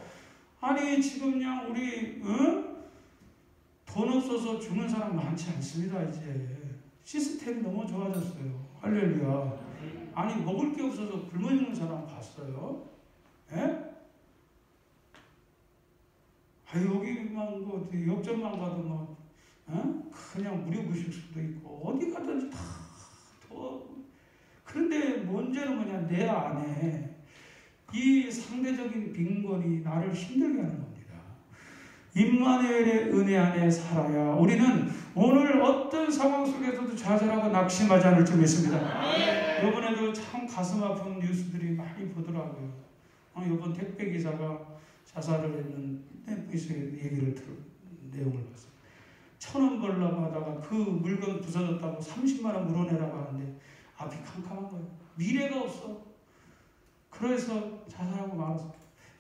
아니 지금 그냥 우리 돈 없어서 죽는 사람 많지 않습니다. 이제 시스템이 너무 좋아졌어요. 할렐루야. 아니 먹을 게 없어서 굶어 죽는 사람 봤어요? 예? 여기만 역전만 가도 그냥 무료급식도 있고 어디 가든지 다 더. 그런데 문제는 뭐냐, 내 안에 이 상대적인 빈곤이 나를 힘들게 하는 겁니다. 임마누엘의 은혜 안에 살아야 우리는 오늘 어떤 상황 속에서도 좌절하고 낙심하지 않을 줄 믿습니다. 이번에도 참 가슴 아픈 뉴스들이 많이 보더라고요. 이번 택배기사가 자살을 했는 얘기를 내용을 봤어요. 1,000원 벌려고 하다가 그 물건 부서졌다고 30만 원 물어내라고 하는데 앞이 캄캄한 거예요. 미래가 없어. 그래서 자살하고 말았어요.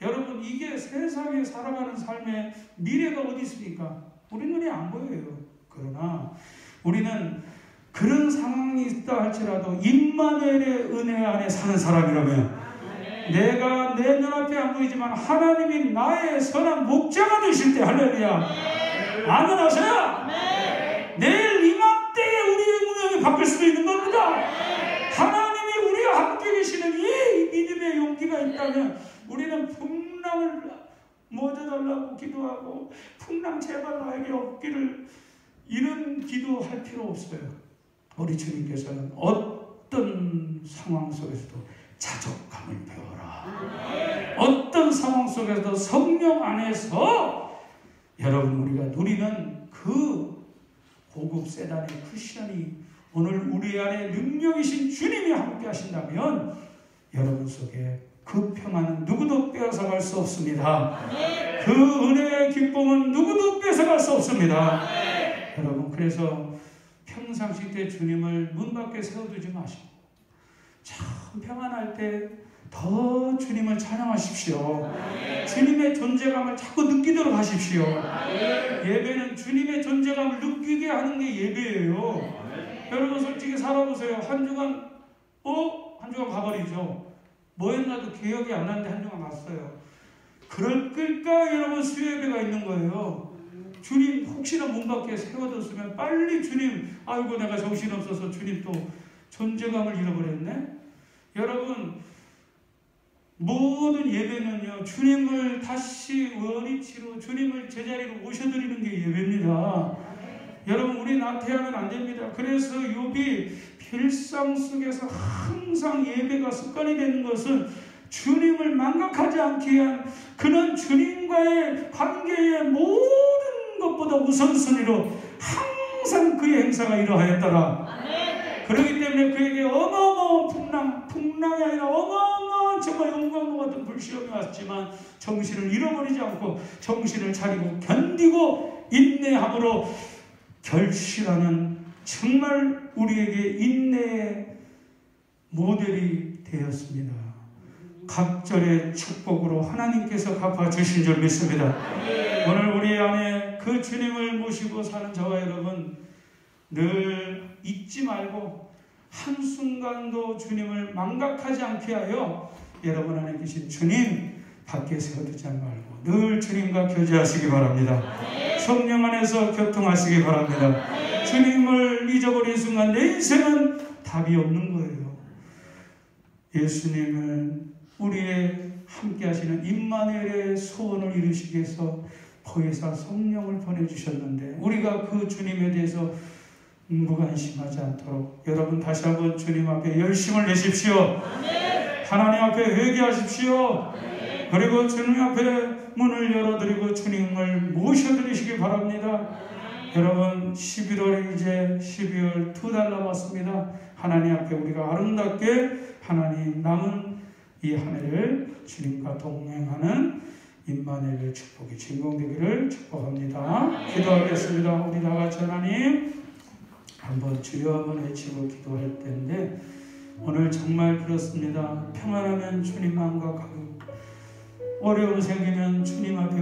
여러분 이게 세상에 살아가는 삶에 미래가 어디 있습니까? 우리 눈에 안 보여요. 그러나 우리는 그런 상황이 있다 할지라도 임마누엘의 은혜 안에 사는 사람이라면 내가 내 눈앞에 안 보이지만 하나님이 나의 선한 목자가 되실 때 할렐루야. 아멘 하세요. 내일 이맘때에 우리의 운명이 바뀔 수도 있는 겁니다. 하나님이 우리와 함께 계시는 이 믿음의 용기가 있다면 우리는 풍랑을 멎어달라고 기도하고 풍랑 제발 나에게 없기를 이런 기도할 필요 없어요. 우리 주님께서는 어떤 상황 속에서도 자족감을 배워라. 어떤 상황 속에서도 성령 안에서 여러분 우리가 누리는 그 고급 세단의 쿠션이 오늘 우리 안에 능력이신 주님이 함께 하신다면 여러분 속에 그 평안은 누구도 빼앗아갈 수 없습니다. 그 은혜의 기쁨은 누구도 뺏어갈 수 없습니다. 여러분 그래서 평상시 때 주님을 문 밖에 세워두지 마시고 참 평안할 때 더 주님을 찬양하십시오. 주님의 존재감을 자꾸 느끼도록 하십시오. 예배는 주님의 존재감을 느끼게 하는 게 예배예요. 여러분 솔직히 살아보세요. 한 주간 가버리죠. 뭐 했나도 기억이 안 나는데 한 주간 갔어요. 그럴까 여러분 수요예배가 있는 거예요. 주님 혹시나 문 밖에 세워뒀으면 빨리 주님, 아이고 내가 정신없어서 주님 또 존재감을 잃어버렸네. 여러분 모든 예배는요, 주님을 다시 원위치로 주님을 제자리로 모셔드리는 게 예배입니다. 여러분 우리 나태하면 안 됩니다. 그래서 욥이 필상 속에서 항상 예배가 습관이 되는 것은 주님을 망각하지 않게 위한, 그는 주님과의 관계의 모든 것보다 우선순위로 항상 그의 행사가 이러하였더라. 그렇기 때문에 그에게 어마어마한 풍랑이 아니라 어마어마한 정말 영광과 같은 불시험이 왔지만 정신을 잃어버리지 않고 정신을 차리고 견디고 인내함으로 결실하는 정말 우리에게 인내의 모델이 되었습니다. 각절의 축복으로 하나님께서 갚아주신 줄 믿습니다. 오늘 우리 안에 그 주님을 모시고 사는 저와 여러분 늘 잊지 말고 한순간도 주님을 망각하지 않게 하여 여러분 안에 계신 주님 밖에 세워두지 말고 늘 주님과 교제하시기 바랍니다. 성령 안에서 교통하시기 바랍니다. 주님을 잊어버린 순간 내 인생은 답이 없는 거예요. 예수님을 우리의 함께 하시는 임마누엘의 소원을 이루시기 위해서 보혜사 성령을 보내주셨는데 우리가 그 주님에 대해서 무관심하지 않도록 여러분 다시 한번 주님 앞에 열심을 내십시오. 하나님 앞에 회개하십시오. 그리고 주님 앞에 문을 열어드리고 주님을 모셔드리시기 바랍니다. 여러분 11월에 이제 12월 2달 남았습니다. 하나님 앞에 우리가 아름답게 하나님 남은 이 한 해를 주님과 동행하는 임마누엘의 축복이 진공되기를 축복합니다. 기도하겠습니다. 우리 다같이 하나님 한번 주여 한번 외치고 기도할 텐데 오늘 정말 그렇습니다. 평안하면 주님 마음과 가고 어려움 생기면 주님 앞에